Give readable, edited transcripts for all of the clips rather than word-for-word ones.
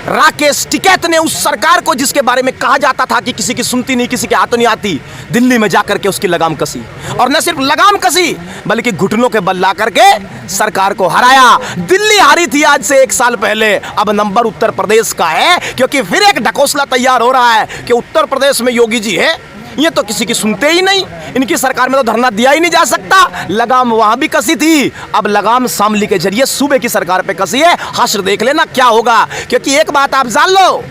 राकेश टिकैत ने उस सरकार को जिसके बारे में कहा जाता था कि किसी की सुनती नहीं, किसी के हाथों नहीं आती, दिल्ली में जाकर के उसकी लगाम कसी, और न सिर्फ लगाम कसी बल्कि घुटनों के बल ला करके सरकार को हराया। दिल्ली हारी थी आज से 1 साल पहले, अब नंबर उत्तर प्रदेश का है, क्योंकि फिर एक ढकोसला तैयार हो रहा है कि उत्तर प्रदेश में योगी जी है, ये तो किसी की सुनते ही नहीं, इनकी सरकार में तो धरना दिया ही नहीं जा सकता। लगाम वहां भी कसी थी, अब लगाम शामली के जरिए सूबे की सरकार पे कसी है। हश्र देख लेना क्या होगा, क्योंकि एक बात आप जान लो,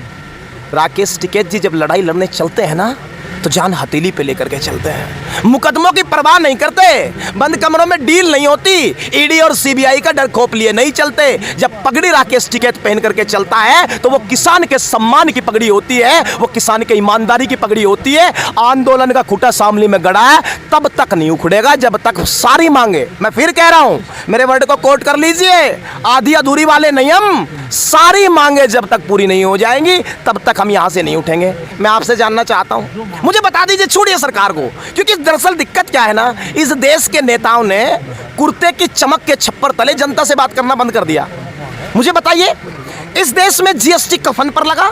राकेश टिकैत जी जब लड़ाई लड़ने चलते हैं ना तो जान हथेली पे लेकर के चलते हैं, मुकदमों की परवाह नहीं करते, बंद कमरों में डील नहीं होती, ईडी और सीबीआई का डर खोप लिए नहीं चलते। जब पगड़ी राकेश टिकैत पहन करके चलता है तो वो किसान के सम्मान की पगड़ी होती है, वो किसान के ईमानदारी की पगड़ी होती है। आंदोलन का खूंटा शामली में गड़ा है, तब तक नहीं उखड़ेगा जब तक सारी मांगे, मैं फिर कह रहा हूं, मेरे वर्ड को कोट कर लीजिए, आधी अधूरी वाले नहीं, हम सारी मांगे जब तक पूरी नहीं हो जाएंगी तब तक हम यहां से नहीं उठेंगे। मैं आपसे जानना चाहता हूं, मुझे बता दीजिए, छोड़िए सरकार को, क्योंकि दरअसल दिक्कत क्या है ना, इस देश के नेताओं ने कुर्ते की चमक के छप्पर तले जनता से बात करना बंद कर दिया। मुझे बताइए, इस देश में जीएसटी कफन पर लगा,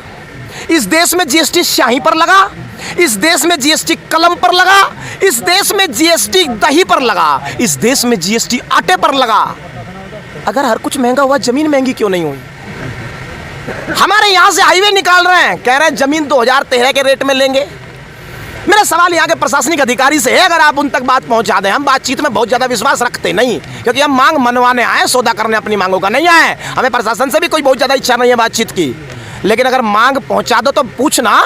इस देश में जीएसटी स्याही पर लगा, इस देश में जीएसटी कलम पर लगा, इस देश में जीएसटी दही पर लगा, इस देश में जीएसटी आटे पर लगा। अगर हर कुछ महंगा हुआ, जमीन महंगी क्यों नहीं हुई? हमारे यहां से हाईवे निकाल रहे हैं, कह रहे हैं जमीन 2013 के रेट में लेंगे। मेरा सवाल यहाँ के प्रशासनिक अधिकारी से है, अगर आप उन तक बात पहुंचा दें, हम बातचीत में बहुत ज्यादा विश्वास रखते नहीं, क्योंकि हम मांग मनवाने आए, सौदा करने अपनी मांगों का नहीं आए, हमें प्रशासन से भी कोई बहुत ज्यादा इच्छा नहीं है बातचीत की। लेकिन अगर मांग पहुंचा दो तो पूछना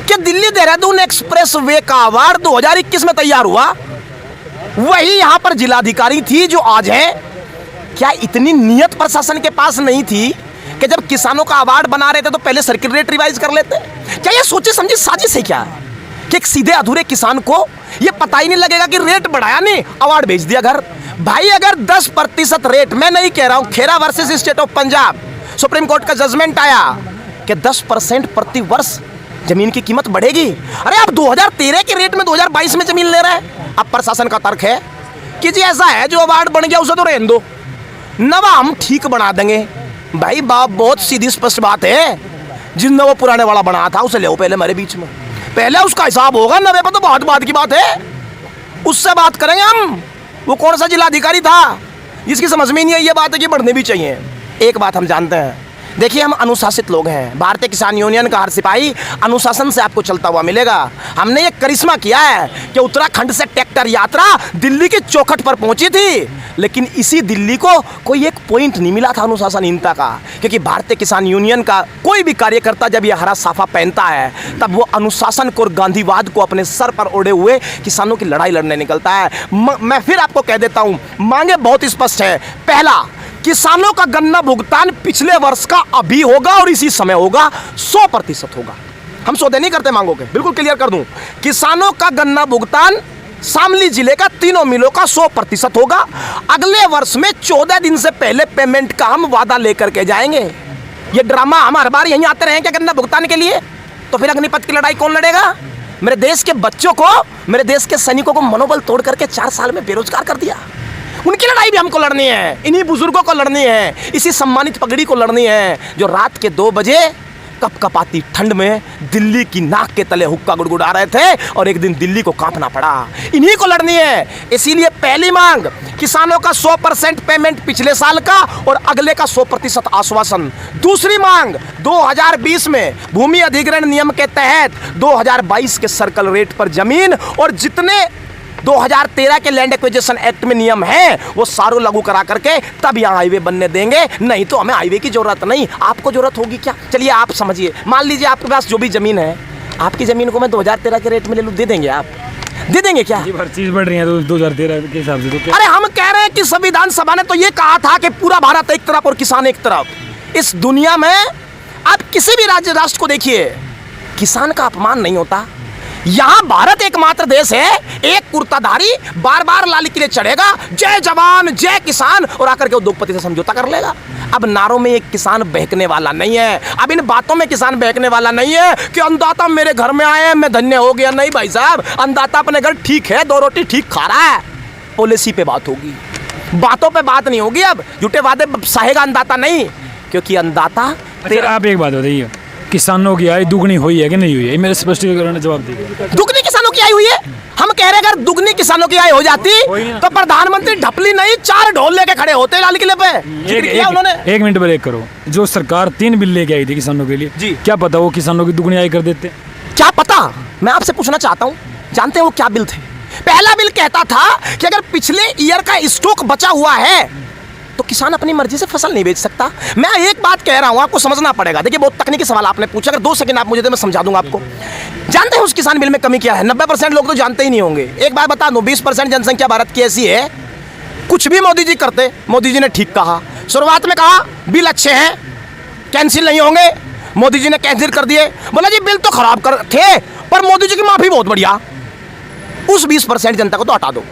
कि दिल्ली देहरादून एक्सप्रेस वे का अवार्ड 2021 में तैयार हुआ, वही यहाँ पर जिलाधिकारी थी जो आज है। क्या इतनी नियत प्रशासन के पास नहीं थी कि जब किसानों का अवार्ड बना रहे थे तो पहले सर्किट रेट रिवाइज कर लेते? क्या ये सोची समझी साजिश है क्या, कि एक सीधे अधूरे किसान को ये पता ही नहीं लगेगा कि रेट बढ़ाया नहीं, अवार्ड भेज दिया घर? भाई अगर 10% रेट, मैं नहीं कह रहा हूं, Khera versus state of Punjab, supreme court का जजमेंट आया कि 10% प्रति वर्ष जमीन की कीमत बढ़ेगी। अरे आप 2013 के रेट में 2022 में जमीन ले रहे हैं। अब प्रशासन का तर्क है कि जी ऐसा है, जो अवार्ड बन गया उसे तो रहने दो, नवा हम ठीक बना देंगे। भाई बाप, बहुत सीधी स्पष्ट बात है, जिन वो पुराने वाला बना था उसे ले पहले मेरे बीच में, पहले उसका हिसाब होगा, नवे पर तो बहुत बात की बात है, उससे बात करेंगे हम। वो कौन सा जिलाधिकारी था जिसकी समझ में नहीं है ये बात है कि बढ़ने भी चाहिए? एक बात हम जानते हैं, देखिए हम अनुशासित लोग हैं, भारतीय किसान यूनियन का हर सिपाही अनुशासन से आपको चलता हुआ मिलेगा। हमने ये करिश्मा किया है कि उत्तराखंड से ट्रैक्टर यात्रा दिल्ली की चौखट पर पहुंची थी, लेकिन इसी दिल्ली को कोई एक पॉइंट नहीं मिला था अनुशासनहीनता का, क्योंकि भारतीय किसान यूनियन का कोई भी कार्यकर्ता जब यह हरा साफा पहनता है तब वो अनुशासन को और गांधीवाद को अपने सर पर ओढ़े हुए किसानों की लड़ाई लड़ने निकलता है। मैं फिर आपको कह देता हूं, मांगे बहुत स्पष्ट है। पहला, किसानों का गन्ना भुगतान पिछले वर्ष का अभी होगा और इसी समय होगा, 100% होगा। हम सौदे नहीं करते मांगों के, बिल्कुल क्लियर कर दूं, किसानों का गन्ना भुगतान शामली जिले का तीनों मिलों का 100% होगा। अगले वर्ष में 14 दिन से पहले पेमेंट का हम वादा लेकर के जाएंगे। ये ड्रामा हम हर बार यहीं आते रहे क्या गन्ना भुगतान के लिए? तो फिर अग्निपथ की लड़ाई कौन लड़ेगा? मेरे देश के बच्चों को, मेरे देश के सैनिकों को मनोबल तोड़ करके 4 साल में बेरोजगार कर दिया। उनकी लड़ाई भी हमको लड़नी है, इन्हीं बुजुर्गों को लड़नी है, इसी सम्मानित पगड़ी को लड़नी है जो रात के 2 बजे कपकपाती ठंड में दिल्ली की नाक के तले हुक्का गुड़गुड़ा रहे थे और एक दिन दिल्ली को कांपना पड़ा। इन्हीं को लड़नी है। इसीलिए पहली मांग, किसानों का 100% पेमेंट पिछले साल का और अगले का 100% आश्वासन। दूसरी मांग, 2020 में भूमि अधिग्रहण नियम के तहत 2022 के सर्कल रेट पर जमीन और जितने 2013 के लैंड एक्विजिशन एक्ट में नियम है वो सारों लागू करा करके तब यहाँ हाईवे बनने देंगे, नहीं तो हमें हाईवे की जरूरत नहीं। आपको जरूरत होगी क्या? चलिए आप समझिए, मान लीजिए आपके पास जो भी जमीन है, आपकी जमीन को मैं 2013 के रेट में ले लूँ, दे देंगे आप? दे देंगे क्या? हर चीज बढ़ रही है तो 2013 के हिसाब से तो क्या? अरे हम कह रहे हैं कि संविधान सभा ने तो ये कहा था कि पूरा भारत एक तरफ और किसान एक तरफ। इस दुनिया में आप किसी भी राज्य राष्ट्र को देखिए, किसान का अपमान नहीं होता। यहां भारत एकमात्र देश है, एक कुर्ताधारी बार बार लाल किले चढ़ेगा, जय जवान जय किसान, और आकर के उद्योगपति से समझौता कर लेगा। अब नारों में एक किसान बहकने वाला नहीं है, अब इन बातों में किसान बहकने वाला नहीं है कि अन्नदाता मेरे घर में आए मैं धन्य हो गया। नहीं भाई साहब, अन्नदाता अपने घर ठीक है, 2 रोटी ठीक खा रहा है। पॉलिसी पे बात होगी, बातों पे बात नहीं होगी। अब झूठे वादे सहेगा अन्नदाता नहीं। क्योंकि अन्नदाता अच्छा, आप एक बात बताइए, किसानों की आय दुगनी हुई है कि नहीं हुई है? ये मेरे स्पष्टीकरण जवाब दीजिए। दुगनी किसानों की आय हुई है। हम कह रहे हैं अगर दुगनी किसानों की आय हो जाती तो प्रधानमंत्री ढपली नहीं 4 ढोल लेके खड़े होते लाल किले पे। जिक्र किया उन्होंने। एक मिनट ब्रेक करो। जो सरकार 3 बिल लेके आई थी किसानों के लिए, जी। क्या पता वो किसानों की दुगनी आय कर देते? क्या पता, मैं आपसे पूछना चाहता हूं, जानते हैं वो क्या बिल थे? पहला बिल कहता था कि अगर पिछले ईयर का स्टॉक बचा हुआ है तो किसान अपनी मर्जी से फसल नहीं बेच सकता। मैं एक बात कह रहा हूं, आपको समझना पड़ेगा। देखिए बहुत तकनीकी सवाल आपने पूछा, अगर 2 सेकंड आप मुझे दे मैं समझा दूंगा आपको। जानते हैं उस किसान बिल में कमी क्या है? 90% लोग तो जानते ही नहीं होंगे। एक बात बता दूं, 20% जनसंख्या भारत की ऐसी है, कुछ भी मोदी जी करते, मोदी जी ने ठीक कहा। शुरुआत में कहा बिल अच्छे हैं, कैंसिल नहीं होंगे, मोदी जी ने कैंसिल कर दिए। बोला जी बिल तो खराब कर थे पर मोदी जी की माफी बहुत बढ़िया। उस 20% जनता को तो हटा दो,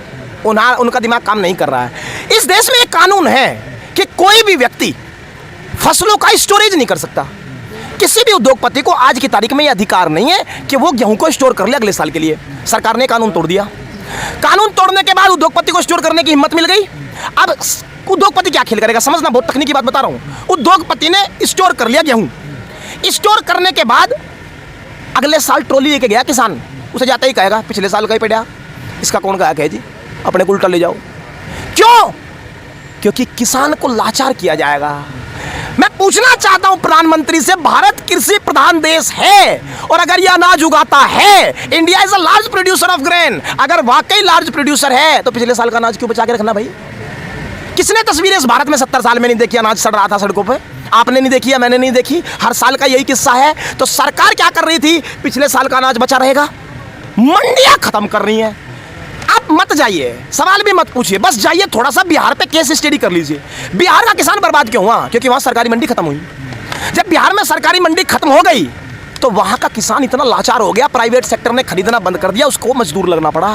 उनका दिमाग काम नहीं कर रहा है। इस देश में एक कानून है कि कोई भी व्यक्ति फसलों का स्टोरेज नहीं कर सकता। किसी भी उद्योगपति को आज की तारीख में यह अधिकार नहीं है कि वो गेहूं को स्टोर कर ले अगले साल के लिए। सरकार ने कानून तोड़ दिया। कानून तोड़ने के बाद उद्योगपति को स्टोर करने की हिम्मत मिल गई। अब उद्योगपति क्या खेल करेगा, समझना, बहुत तकनीकी बात बता रहा हूं। उद्योगपति ने स्टोर कर लिया गेहूं। स्टोर करने के बाद अगले साल ट्रॉली लेके गया किसान, उसे जाता ही कहेगा पिछले साल का ही पड़ा, इसका कौन गायक है जी, अपने को उल्टा ले जाओ। क्यों? क्योंकि किसान को लाचार किया जाएगा। मैं पूछना चाहता हूं प्रधानमंत्री से, भारत कृषि प्रधान देश है और अगर यह अनाज उगाता है, India is a large producer of grain, अगर वाकई लार्ज प्रोड्यूसर है तो पिछले साल का अनाज क्यों बचा के रखना भाई? किसने तस्वीरें इस भारत में 70 साल में नहीं देखी अनाज सड़ रहा था सड़कों पे? आपने नहीं देखी या मैंने नहीं देखी? हर साल का यही किस्सा है। तो सरकार क्या कर रही थी? पिछले साल का अनाज बचा रहेगा, मंडियां खत्म कर रही हैं। आप मत जाइए, सवाल भी मत पूछिए, बस जाइए थोड़ा सा बिहार पे केस स्टडी कर लीजिए। बिहार का किसान बर्बाद क्यों हुआ? क्योंकि वहां सरकारी मंडी खत्म हुई। जब बिहार में सरकारी मंडी खत्म हो गई तो वहां का किसान इतना लाचार हो गया, प्राइवेट सेक्टर ने खरीदना बंद कर दिया, उसको मजदूर लगना पड़ा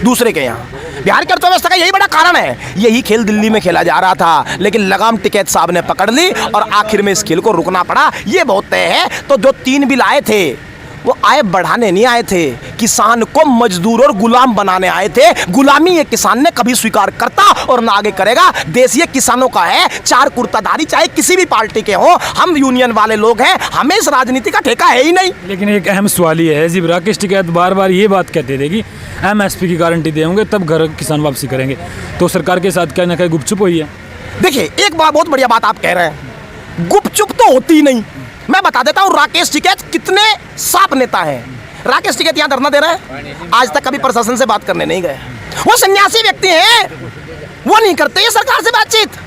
दूसरे के यहाँ। बिहार की अर्थव्यवस्था का यही बड़ा कारण है। यही खेल दिल्ली में खेला जा रहा था, लेकिन लगाम टिकैत साहब ने पकड़ ली और आखिर में इस खेल को रुकना पड़ा। ये बहुत तय है। तो जो 3 बिल आए थे वो आय बढ़ाने नहीं आए थे, किसान को मजदूर और गुलाम बनाने आए थे। गुलामी ये किसान ने कभी स्वीकार करता और ना आगे करेगा। देश ये किसानों का है, 4 कुर्ताधारी चाहे किसी भी पार्टी के हो, हम यूनियन वाले लोग हैं, हमें इस राजनीति का ठेका है ही नहीं। लेकिन एक अहम सवाल ये है जी, राकेश टिकैत बार बार ये बात कहते थे कि MSP की गारंटी देंगे तब घर किसान वापसी करेंगे, तो सरकार के साथ क्या ना क्या गुपचुप हुई है? देखिए एक बात, बहुत बढ़िया बात आप कह रहे हैं, गुपचुप तो होती नहीं। मैं बता देता हूं राकेश टिकैत कितने साफ नेता हैं। राकेश टिकैत यहां धरना दे रहा है, आज तक कभी प्रशासन से बात करने नहीं गए। वो सन्यासी व्यक्ति हैं, वो नहीं करते ये सरकार से बातचीत।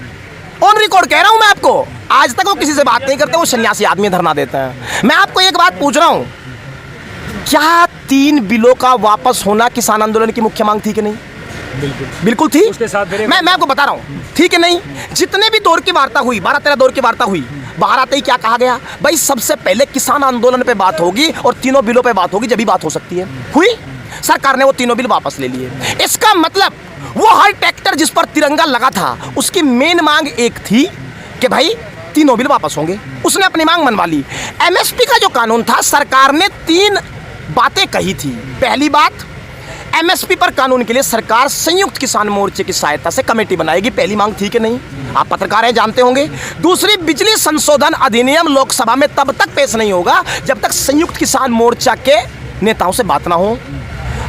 ऑन रिकॉर्ड कह रहा हूं मैं आपको, आज तक वो किसी से बात नहीं करते, वो सन्यासी आदमी धरना देता है। मैं आपको एक बात पूछ रहा हूं, क्या 3 बिलों का वापस होना किसान आंदोलन की मुख्य मांग थी कि नहीं? बिल्कुल थी। उसके साथ मैं आपको बता रहा हूं, ठीक है नहीं? जितने भी दौर की वार्ता हुई, 12-13 दौर की वार्ता हुई, बाहर आते ही क्या कहा गया? भाई सबसे पहले किसान आंदोलन पे बात होगी और 3 बिलों पे बात होगी, जब भी बात हो सकती है। हुई? सरकार ने वो 3 बिल वापस ले लिए। इसका मतलब वो हर ट्रैक्टर जिस पर तिरंगा लगा था उसकी मेन मांग एक थी कि भाई 3 बिल वापस होंगे। उसने अपनी मांग मनवा ली। MSP का जो कानून था, सरकार ने 3 बातें कही थी। पहली बात, MSP पर कानून के लिए सरकार संयुक्त किसान मोर्चे की सहायता से कमेटी बनाएगी। पहली मांग थी कि नहीं? आप पत्रकार हैं, जानते होंगे। दूसरी, बिजली संशोधन अधिनियम लोकसभा में तब तक पेश नहीं होगा जब तक संयुक्त किसान मोर्चा के नेताओं से बात ना हो।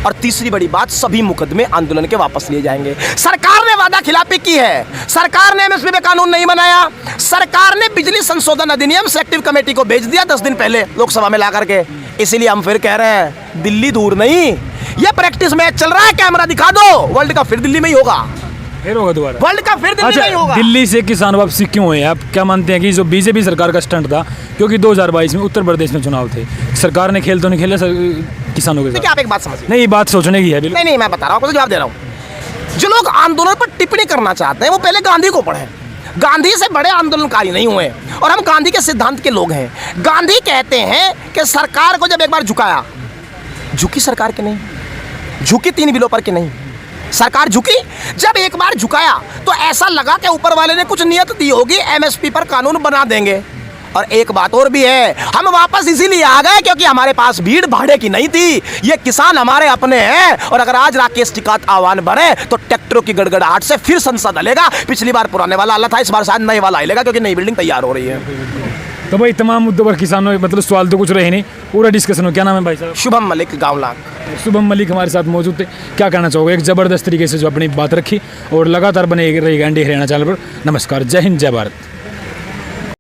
और तीसरी बड़ी बात, सभी मुकदमे आंदोलन के वापस लिए जाएंगे। सरकार ने वादा खिलाफी की है। सरकार ने MSP पे कानून नहीं बनाया। सरकार ने बिजली संशोधन अधिनियम सेलेक्टिव कमेटी को भेज दिया 10 दिन पहले लोकसभा में ला करके। इसीलिए हम फिर कह रहे हैं, दिल्ली दूर नहीं, ये प्रैक्टिस मैच चल रहा है, कैमरा दिखा दो, वर्ल्ड कप फिर दिल्ली में ही होगा। फिर होगा दोबारा वर्ल्ड कप फिर दिल्ली में ही होगा। दिल्ली से किसान वापसी क्यों हुई? आप क्या मानते हैं कि जो BJP सरकार का स्टंट था, क्योंकि 2022 में उत्तर प्रदेश में चुनाव थे, सरकार ने खेल तो नहीं खेला किसानों के साथ? देखिए आप एक बात समझिए। नहीं, ये बात सोचने की है। बिल्कुल नहीं, मैं बता रहा हूँ, आपको जवाब दे रहा हूँ। जो लोग आंदोलन पर टिप्पणी करना चाहते हैं वो पहले गांधी को पढ़ें। गांधी से बड़े आंदोलनकारी नहीं हुए और हम गांधी के सिद्धांत के लोग हैं। गांधी कहते हैं कि सरकार को जब एक बार झुकाया, झुकी सरकार के नहीं, झुकी 3 बिलों पर के नहीं, सरकार झुकी। जब एक बार झुकाया तो ऐसा लगा कि ऊपर वाले ने कुछ नियत दी होगी, MSP पर कानून बना देंगे। और एक बात और भी है, हम वापस इसीलिए आ गए क्योंकि हमारे पास भीड़ भाड़े की नहीं थी। ये किसान हमारे अपने हैं और अगर आज राकेश टिकैत आह्वान बने तो ट्रैक्टरों की गड़गड़ाहट से फिर संसद हलेगा। पिछली बार पुराने वाला हला था, इस बार शायद नए वाला हिलेगा क्योंकि नई बिल्डिंग तैयार हो रही है। तो भाई तमाम मुद्दों पर किसानों मतलब सवाल तो कुछ रहे नहीं, पूरा डिस्कशन हो। क्या नाम है भाई साहब? शुभम मलिक, गाँवलांग। शुभम मलिक हमारे साथ मौजूद थे। क्या कहना चाहोगे? एक ज़बरदस्त तरीके से जो अपनी बात रखी और लगातार बने रहेगा इंडिया हरियाणा चैनल पर। नमस्कार, जय हिंद, जय भारत।